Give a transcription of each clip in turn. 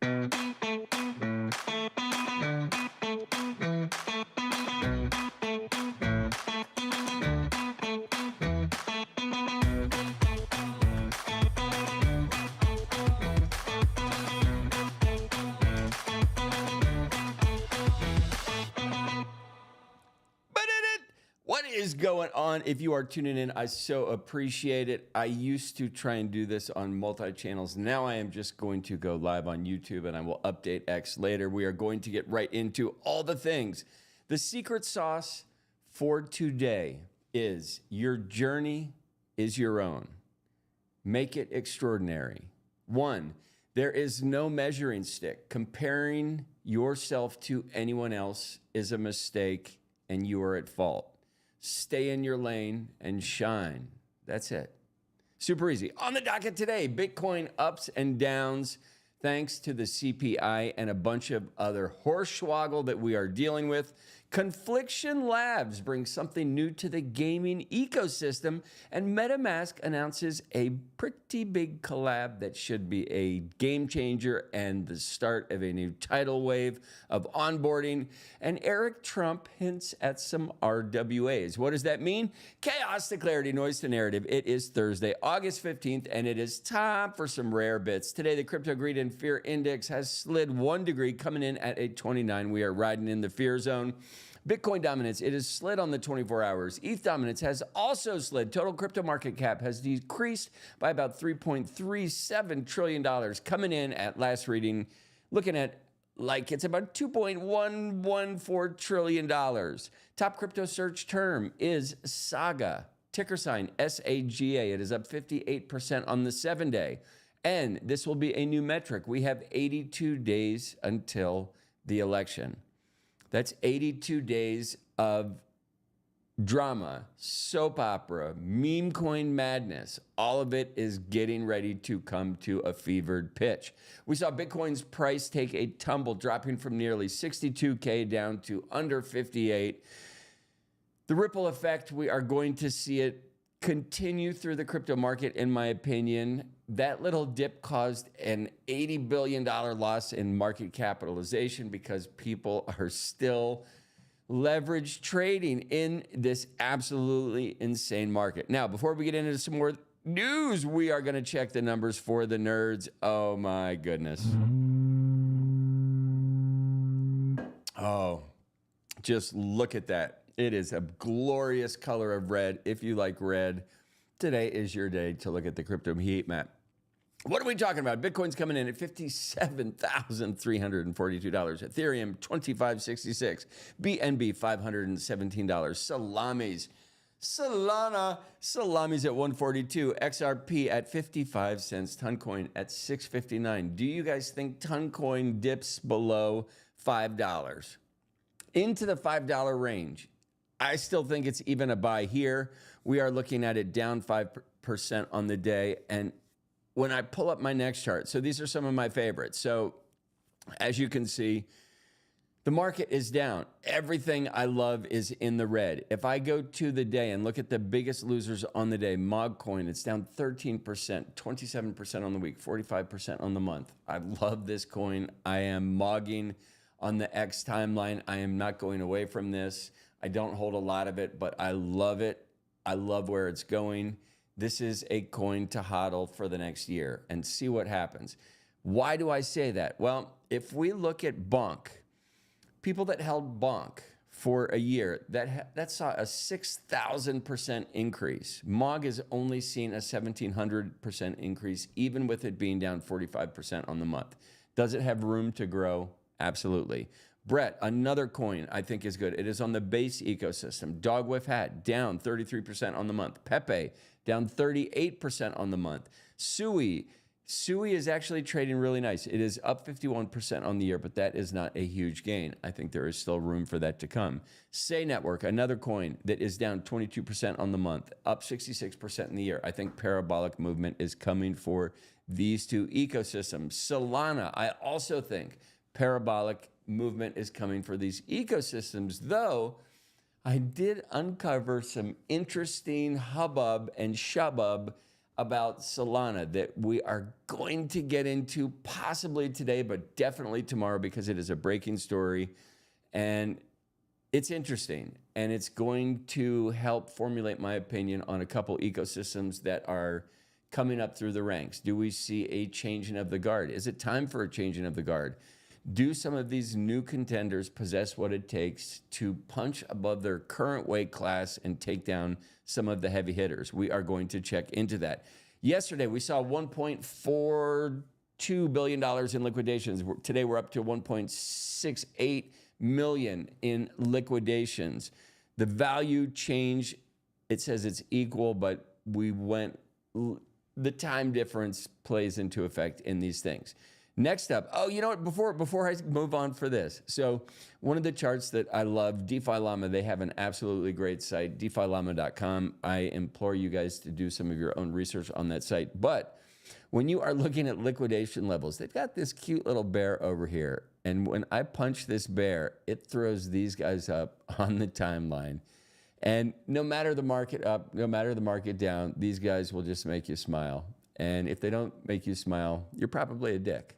What is going on? If you are tuning in, I so appreciate it. I used to try and do this on multi-channels. Now I am just going to go live on YouTube and I will update X later. We are going to get right into all the things. The secret sauce for today is your journey is your own. Make it extraordinary. 1, there is no measuring stick. Comparing yourself to anyone else is a mistake and you are at fault. Stay in your lane and shine. That's it. Super easy. On the docket today, Bitcoin ups and downs thanks to the CPI and a bunch of other hornswoggle that we are dealing with. Confiction Labs brings something new to the gaming ecosystem, and MetaMask announces a pretty big collab that should be a game changer and the start of a new tidal wave of onboarding. And Eric Trump hints at some RWAs. What does that mean? Chaos to clarity, noise to narrative. It is Thursday, August 15th, and it is time for some rare bits. Today, the crypto greed and fear index has slid 1 degree, coming in at a 29. We are riding in the fear zone. Bitcoin dominance, it has slid on the 24 hours. ETH dominance has also slid. Total crypto market cap has decreased by about $3.37 trillion, coming in at last reading, looking at like it's about $2.114 trillion. Top crypto search term is Saga, ticker sign SAGA. It is up 58% on the 7-day. And this will be a new metric. We have 82 days until the election. That's 82 days of drama, soap opera, meme coin madness. All of it is getting ready to come to a fevered pitch. We saw Bitcoin's price take a tumble, dropping from nearly 62K down to under 58. The ripple effect, we are going to see it continue through the crypto market, in my opinion. That little dip caused an $80 billion loss in market capitalization because people are still leverage trading in this absolutely insane market. Now, before we get into some more news, we are going to check the numbers for the nerds. Oh my goodness. Oh, just look at that. It is a glorious color of red. If you like red, today is your day to look at the crypto heat map. What are we talking about? Bitcoin's coming in at $57,342. Ethereum, $25.66. BNB, $517. Salami's at $142. XRP at 55 cents. Toncoin at $6.59. Do you guys think Toncoin dips below $5? Into the $5 range. I still think it's even a buy here. We are looking at it down 5% on the day. And when I pull up my next chart, so these are some of my favorites. So as you can see, the market is down. Everything I love is in the red. If I go to the day and look at the biggest losers on the day, MogCoin, it's down 13%, 27% on the week, 45% on the month. I love this coin. I am mogging on the X timeline. I am not going away from this. I don't hold a lot of it, but I love it. I love where it's going. This is a coin to hodl for the next year and see what happens. Why do I say that? Well, if we look at Bonk, people that held Bonk for a year, that saw a 6,000% increase. Mog has only seen a 1,700% increase, even with it being down 45% on the month. Does it have room to grow? Absolutely. Brett, another coin I think is good. It is on the base ecosystem. Dogwoof Hat, down 33% on the month. Pepe, down 38% on the month. Sui is actually trading really nice. It is up 51% on the year, but that is not a huge gain. I think there is still room for that to come. Say Network, another coin that is down 22% on the month, up 66% in the year. I think parabolic movement is coming for these two ecosystems. Solana, I also think parabolic movement is coming for these ecosystems, though I did uncover some interesting hubbub and shubub about Solana that we are going to get into possibly today, but definitely tomorrow because it is a breaking story and it's interesting. And it's going to help formulate my opinion on a couple ecosystems that are coming up through the ranks. Do we see a changing of the guard? Is it time for a changing of the guard? Do some of these new contenders possess what it takes to punch above their current weight class and take down some of the heavy hitters? We are going to check into that. Yesterday, we saw $1.42 billion in liquidations. Today, we're up to 1.68 million in liquidations. The value change, it says it's equal, but the time difference plays into effect in these things. Next up, oh, you know what, before I move on for this. So one of the charts that I love, DeFi Llama, they have an absolutely great site, DeFiLlama.com. I implore you guys to do some of your own research on that site. But when you are looking at liquidation levels, they've got this cute little bear over here. And when I punch this bear, it throws these guys up on the timeline. And no matter the market up, no matter the market down, these guys will just make you smile. And if they don't make you smile, you're probably a dick.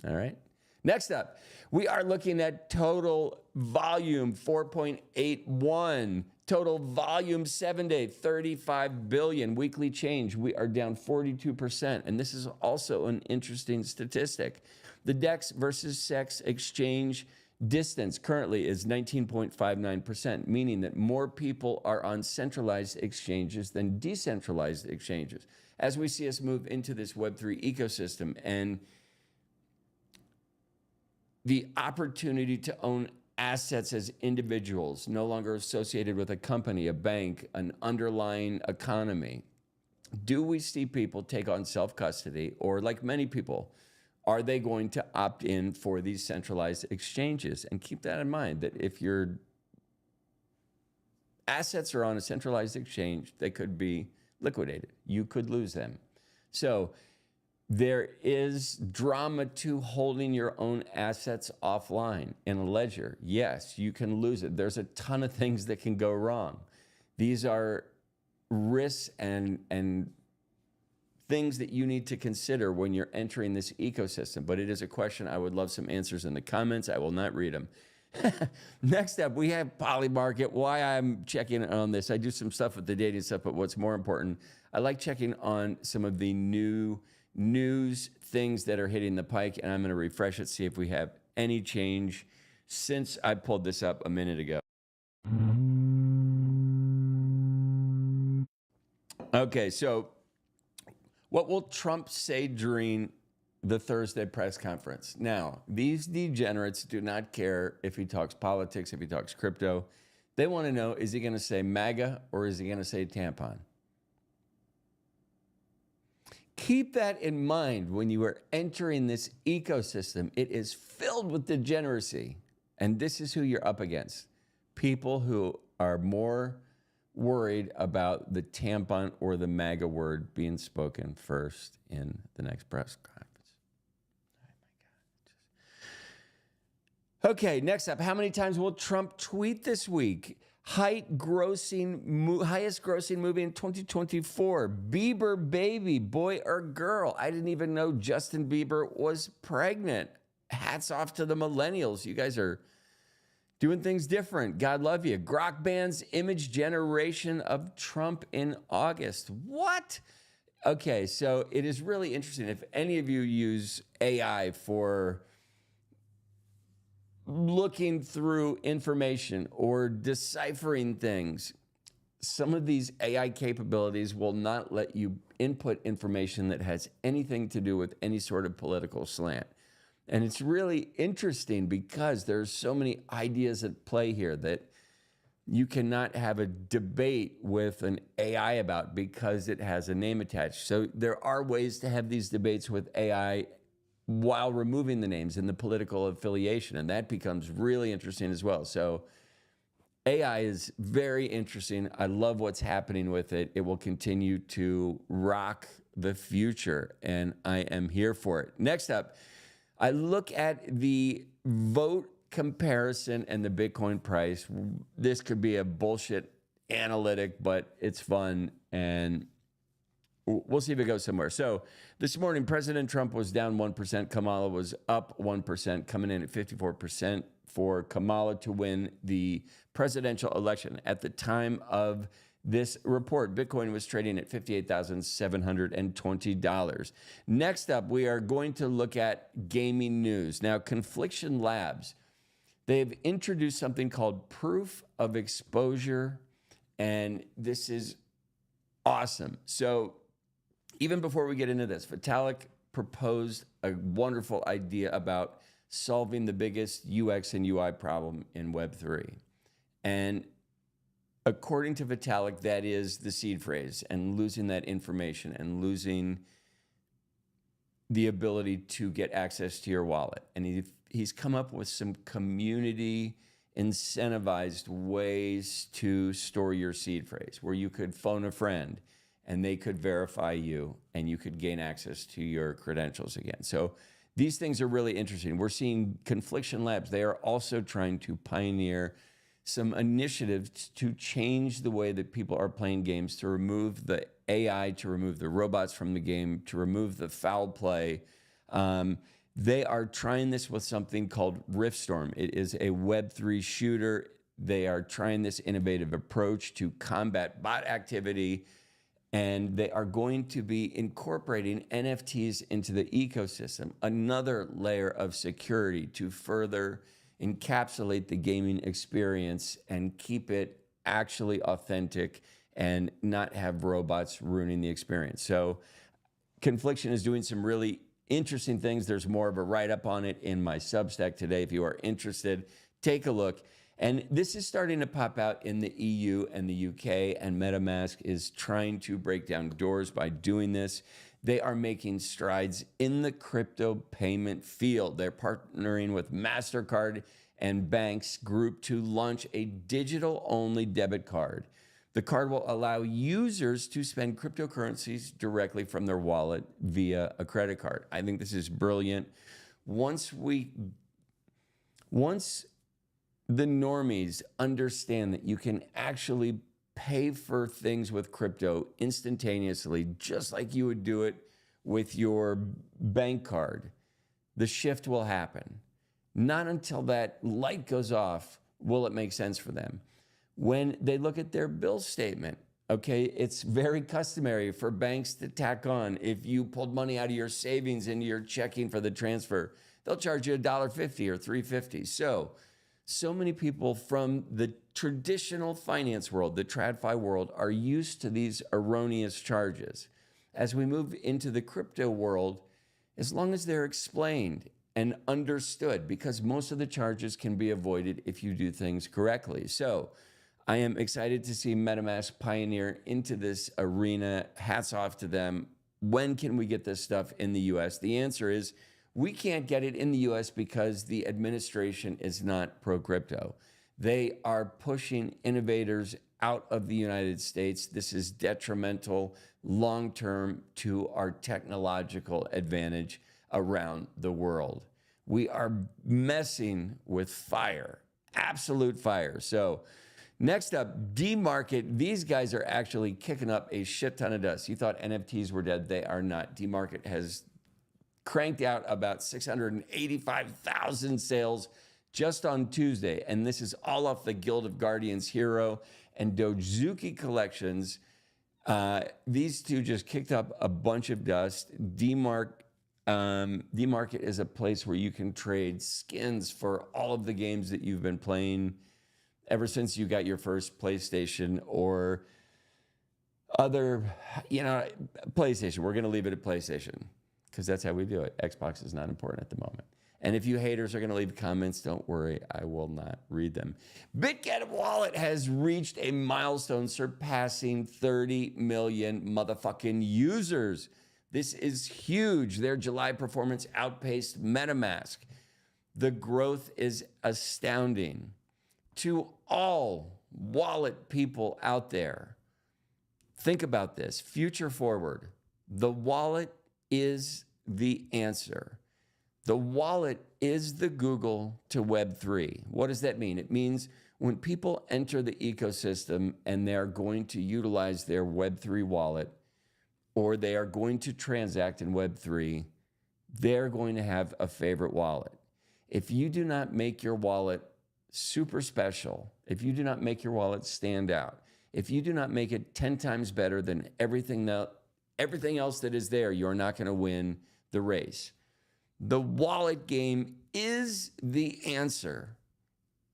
All right. Next up, we are looking at total volume 4.81, total volume 7-day 35 billion, weekly change. We are down 42%. And this is also an interesting statistic. The DEX versus SEX exchange distance currently is 19.59%, meaning that more people are on centralized exchanges than decentralized exchanges. As we see us move into this Web3 ecosystem and the opportunity to own assets as individuals, no longer associated with a company, a bank, an underlying economy, do we see people take on self-custody, or like many people, are they going to opt in for these centralized exchanges? And keep that in mind, that if your assets are on a centralized exchange, they could be liquidated. You could lose them. So there is drama to holding your own assets offline in a ledger. Yes, you can lose it. There's a ton of things that can go wrong. These are risks and things that you need to consider when you're entering this ecosystem. But it is a question I would love some answers in the comments. I will not read them. Next up, we have Polymarket. Why I'm checking on this, I do some stuff with the dating stuff, but what's more important, I like checking on some of the new news things that are hitting the pike, and I'm going to refresh it, see if we have any change since I pulled this up a minute ago. Okay, so what will Trump say during the Thursday press conference? Now, these degenerates do not care if he talks politics, if he talks crypto. They want to know, is he going to say MAGA or is he going to say tampon? Keep that in mind when you are entering this ecosystem. It is filled with degeneracy, and this is who you're up against. People who are more worried about the tampon or the MAGA word being spoken first in the next press conference. Oh my God. Okay, next up, how many times will Trump tweet this week? Highest grossing movie in 2024. Bieber baby, boy or girl? I didn't even know Justin Bieber was pregnant. Hats off to the millennials. You guys are doing things different. God love you. Grok bans image generation of Trump in August. What? Okay, so it is really interesting. If any of you use AI for looking through information or deciphering things, some of these AI capabilities will not let you input information that has anything to do with any sort of political slant. And it's really interesting because there's so many ideas at play here that you cannot have a debate with an AI about because it has a name attached. So there are ways to have these debates with AI while removing the names and the political affiliation. And that becomes really interesting as well. So AI is very interesting. I love what's happening with it. It will continue to rock the future, and I am here for it. Next up, I look at the vote comparison and the Bitcoin price. This could be a bullshit analytic, but it's fun. And we'll see if it goes somewhere. So this morning, President Trump was down 1%. Kamala was up 1%, coming in at 54% for Kamala to win the presidential election. At the time of this report, Bitcoin was trading at $58,720. Next up, we are going to look at gaming news. Now, Confiction Labs, they've introduced something called proof of exposure, and this is awesome. So even before we get into this, Vitalik proposed a wonderful idea about solving the biggest UX and UI problem in Web3. And according to Vitalik, that is the seed phrase, and losing that information and losing the ability to get access to your wallet. And he's come up with some community incentivized ways to store your seed phrase, where you could phone a friend and they could verify you and you could gain access to your credentials again. So these things are really interesting. We're seeing Confiction Labs. They are also trying to pioneer some initiatives to change the way that people are playing games, to remove the AI, to remove the robots from the game, to remove the foul play. They are trying this with something called Riftstorm. It is a Web3 shooter. They are trying this innovative approach to combat bot activity, and they are going to be incorporating NFTs into the ecosystem, another layer of security to further encapsulate the gaming experience and keep it actually authentic and not have robots ruining the experience. So Confiction is doing some really interesting things. There's more of a write-up on it in my Substack today. If you are interested, take a look. And this is starting to pop out in the EU and the UK, and MetaMask is trying to break down doors by doing this. They are making strides in the crypto payment field. They're partnering with Mastercard and banks group to launch a digital-only debit card. The card will allow users to spend cryptocurrencies directly from their wallet via a credit card. I think this is brilliant. Once the normies understand that you can actually pay for things with crypto instantaneously, just like you would do it with your bank card, the shift will happen. Not until that light goes off will it make sense for them. When they look at their bill statement, okay, it's very customary for banks to tack on, if you pulled money out of your savings into your checking for the transfer, they'll charge you $1.50 or $3.50. So many people from the traditional finance world, the TradFi world, are used to these erroneous charges. As we move into the crypto world, as long as they're explained and understood, because most of the charges can be avoided if you do things correctly. So I am excited to see MetaMask pioneer into this arena. Hats off to them. When can we get this stuff in the US? The answer is we can't get it in the US because the administration is not pro-crypto. They are pushing innovators out of the United States. This is detrimental long-term to our technological advantage around the world. We are messing with fire, absolute fire. So next up, DMarket. These guys are actually kicking up a shit ton of dust. You thought NFTs were dead. They are not. DMarket has cranked out about 685,000 sales just on Tuesday. And this is all off the Guild of Guardians Hero and Dojuki collections. These two just kicked up a bunch of dust. DMarket is a place where you can trade skins for all of the games that you've been playing ever since you got your first PlayStation or other, PlayStation. We're going to leave it at PlayStation because that's how we do it. Xbox is not important at the moment. And if you haters are going to leave comments, don't worry, I will not read them. Bitget Wallet has reached a milestone surpassing 30 million motherfucking users. This is huge. Their July performance outpaced MetaMask. The growth is astounding. To all wallet people out there, think about this. Future forward, the wallet is the answer. The wallet is the Google to Web3. What does that mean? It means when people enter the ecosystem and they're going to utilize their Web3 wallet, or they are going to transact in Web3, they're going to have a favorite wallet. If you do not make your wallet super special, if you do not make your wallet stand out, if you do not make it 10 times better than everything else that is there, you're not going to win the race. The wallet game is the answer.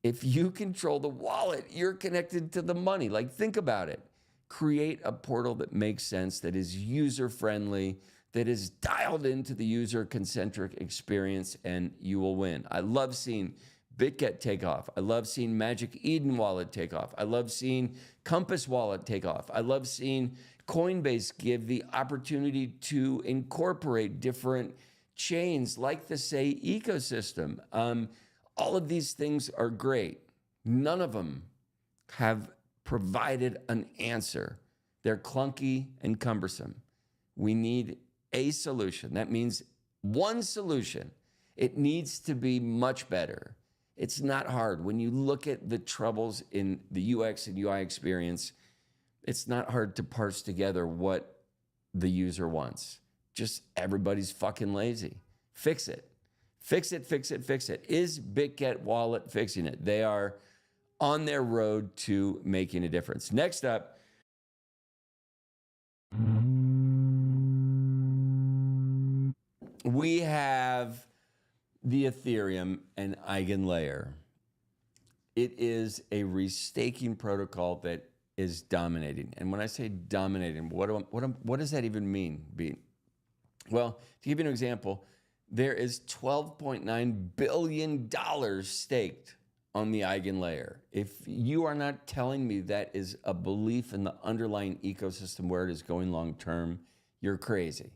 If you control the wallet, you're connected to the money. Like, think about it. Create a portal that makes sense, that is user-friendly, that is dialed into the user-concentric experience, and you will win. I love seeing Bitget take off. I love seeing Magic Eden Wallet take off. I love seeing Compass Wallet take off. I love seeing Coinbase give the opportunity to incorporate different chains like the Say ecosystem. All of these things are great. None of them have provided an answer. They're clunky and cumbersome. We need a solution. That means one solution. It needs to be much better. It's not hard. When you look at the troubles in the UX and UI experience, it's not hard to parse together what the user wants. Just everybody's fucking lazy. Fix it. Fix it, fix it, fix it. Is Bitget Wallet fixing it? They are on their road to making a difference. Next up, we have the Ethereum and EigenLayer. It is a restaking protocol that is dominating. And when I say dominating, what does that even mean? Well, to give you an example, there is $12.9 billion staked on the EigenLayer. If you are not telling me that is a belief in the underlying ecosystem where it is going long term, you're crazy.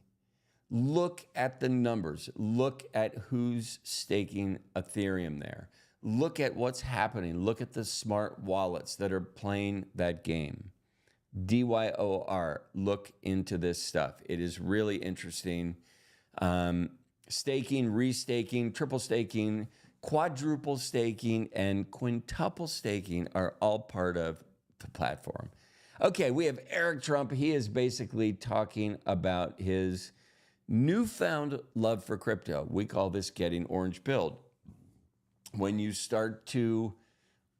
Look at the numbers. Look at who's staking Ethereum there. Look at what's happening. Look at the smart wallets that are playing that game. DYOR, look into this stuff. It is really interesting. Staking, restaking, triple staking, quadruple staking, and quintuple staking are all part of the platform. Okay, we have Eric Trump. He is basically talking about his newfound love for crypto. We call this getting orange pilled. When you start to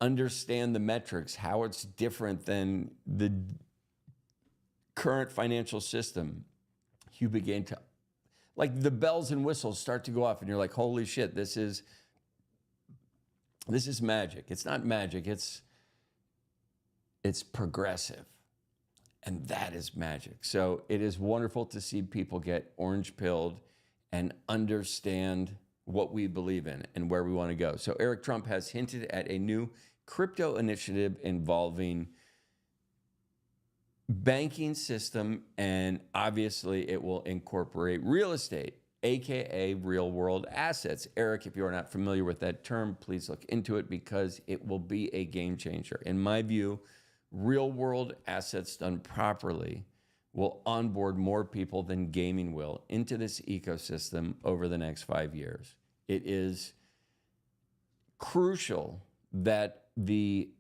understand the metrics, how it's different than the current financial system, you begin to, like, the bells and whistles start to go off and you're like, holy shit, this is magic. It's not magic, it's progressive. And that is magic. So it is wonderful to see people get orange pilled and understand what we believe in and where we want to go. So Eric Trump has hinted at a new crypto initiative involving banking system, and obviously it will incorporate real estate, AKA real world assets. Eric, if you are not familiar with that term, please look into it because it will be a game changer. In my view, real world assets done properly will onboard more people than gaming will into this ecosystem over the next 5 years. It is crucial that the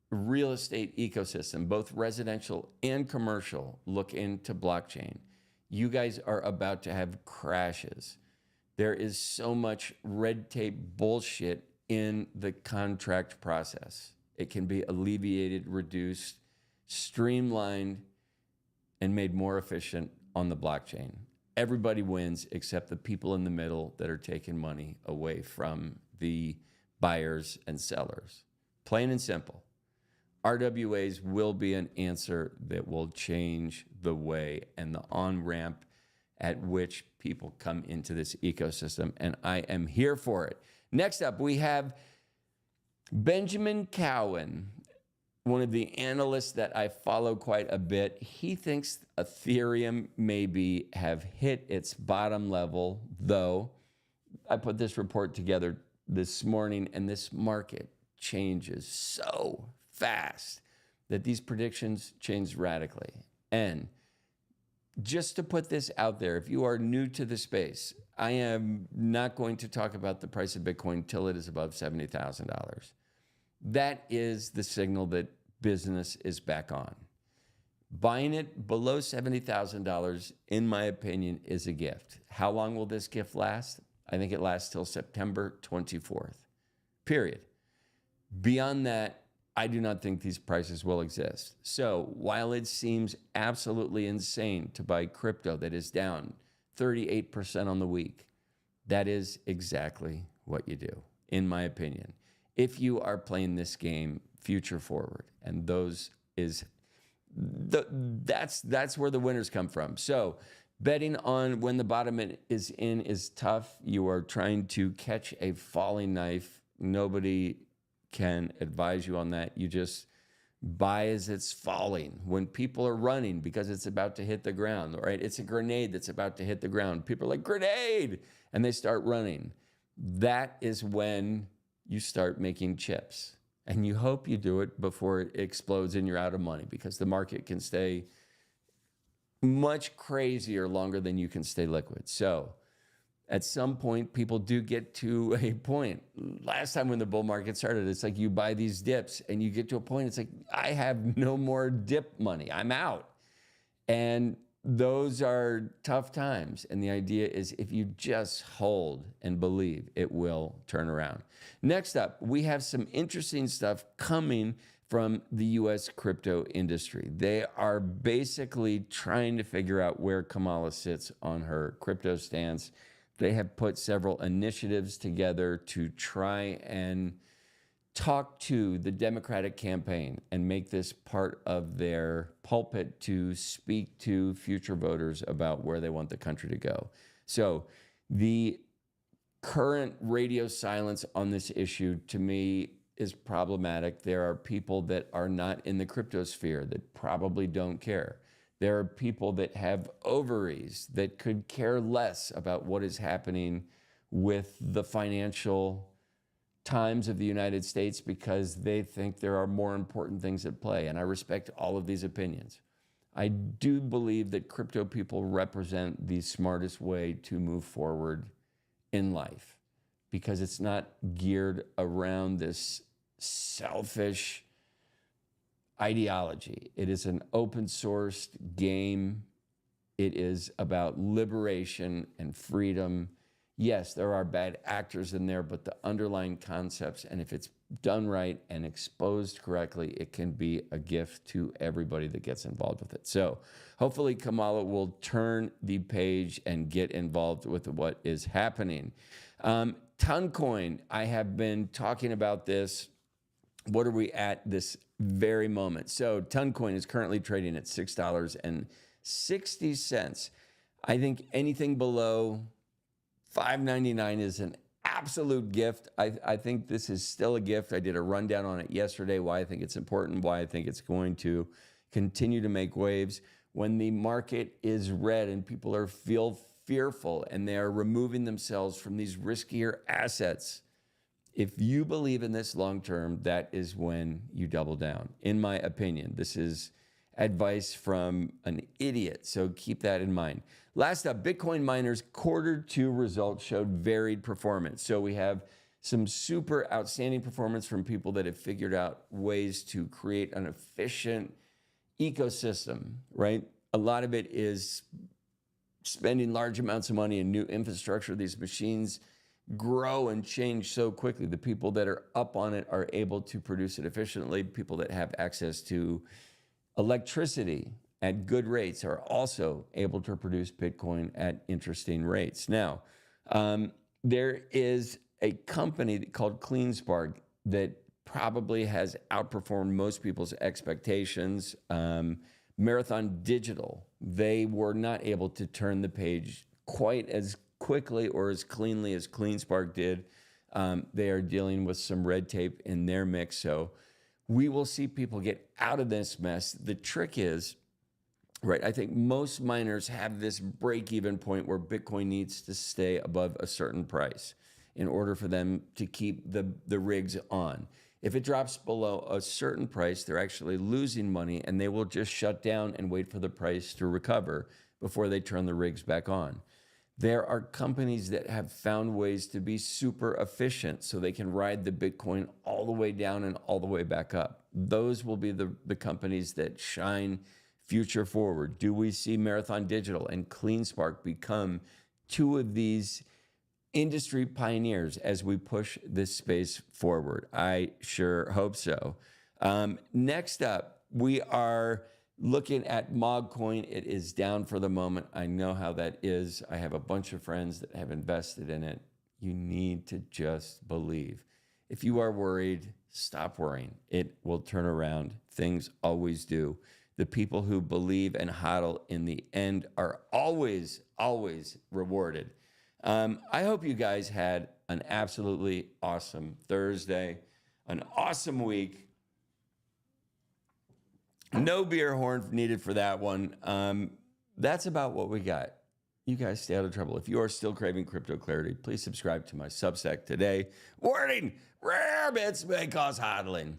real estate ecosystem, both residential and commercial, look into blockchain. You guys are about to have crashes. There is so much red tape bullshit in the contract process. It can be alleviated, reduced, streamlined, and made more efficient on the blockchain. Everybody wins except the people in the middle that are taking money away from the buyers and sellers. Plain and simple. RWAs will be an answer that will change the way and the on-ramp at which people come into this ecosystem, and I am here for it. Next up, we have Benjamin Cowen, one of the analysts that I follow quite a bit. He thinks Ethereum maybe have hit its bottom level, though I put this report together this morning, and this market changes so fast that these predictions change radically. And just to put this out there, if you are new to the space, I am not going to talk about the price of Bitcoin till it is above $70,000. That is the signal that business is back on. Buying it below $70,000, in my opinion, is a gift. How long will this gift last? I think it lasts till September 24th, period. Beyond that, I do not think these prices will exist. So while it seems absolutely insane to buy crypto that is down 38% on the week, that is exactly what you do, in my opinion, if you are playing this game future forward. And that's where the winners come from. So betting on when the bottom is in is tough. You are trying to catch a falling knife. Nobody can advise you on that. You just buy as it's falling. When people are running because it's about to hit the ground, right? It's a grenade that's about to hit the ground. People are like, grenade! And they start running. That is when you start making chips. And you hope you do it before it explodes and you're out of money, because the market can stay much crazier longer than you can stay liquid. So at some point, people do get to a point. Last time when the bull market started, it's like you buy these dips and you get to a point, it's like, I have no more dip money. I'm out. And those are tough times. And the idea is if you just hold and believe, it will turn around. Next up, we have some interesting stuff coming from the US crypto industry. They are basically trying to figure out where Kamala sits on her crypto stance. They have put several initiatives together to try and talk to the Democratic campaign and make this part of their pulpit to speak to future voters about where they want the country to go. So the current radio silence on this issue, to me, is problematic. There are people that are not in the crypto sphere that probably don't care. There are people that have ovaries that could care less about what is happening with the financial times of the United States because they think there are more important things at play. And I respect all of these opinions. I do believe that crypto people represent the smartest way to move forward in life, because it's not geared around this selfish ideology. It is an open sourced game. It is about liberation and freedom. Yes, there are bad actors in there, but the underlying concepts, and if it's done right and exposed correctly, it can be a gift to everybody that gets involved with it. So hopefully Kamala will turn the page and get involved with what is happening. Toncoin, I have been talking about this. What are we at this very moment? So Toncoin is currently trading at $6.60. I think anything below $5.99 is an absolute gift. I think this is still a gift. I did a rundown on it yesterday, why I think it's important, why I think it's going to continue to make waves. When the market is red and people feel fearful and they are removing themselves from these riskier assets, if you believe in this long term, that is when you double down. In my opinion, this is advice from an idiot, so keep that in mind. Last up, Bitcoin miners Q2 results showed varied performance. So we have some super outstanding performance from people that have figured out ways to create an efficient ecosystem, right? A lot of it is spending large amounts of money in new infrastructure. These machines grow and change so quickly. The people that are up on it are able to produce it efficiently. People that have access to electricity at good rates are also able to produce Bitcoin at interesting rates. Now, there is a company called CleanSpark that probably has outperformed most people's expectations. Marathon Digital, they were not able to turn the page quite as quickly or as cleanly as CleanSpark did. They are dealing with some red tape in their mix. So we will see people get out of this mess. The trick is, right, I think most miners have this break-even point where Bitcoin needs to stay above a certain price in order for them to keep the rigs on. If it drops below a certain price, they're actually losing money, and they will just shut down and wait for the price to recover before they turn the rigs back on. There are companies that have found ways to be super efficient so they can ride the Bitcoin all the way down and all the way back up. Those will be the companies that shine future forward? Do we see Marathon Digital and CleanSpark become two of these industry pioneers as we push this space forward? I sure hope so. Next up, we are looking at Mogcoin. It is down for the moment. I know how that is. I have a bunch of friends that have invested in it. You need to just believe. If you are worried, stop worrying. It will turn around. Things always do. The people who believe and hodl in the end are always, always rewarded. I hope you guys had an absolutely awesome Thursday, an awesome week. No beer horn needed for that one. That's about what we got. You guys stay out of trouble. If you are still craving crypto clarity, please subscribe to my Substack today. Warning, rare bits may cause hodling.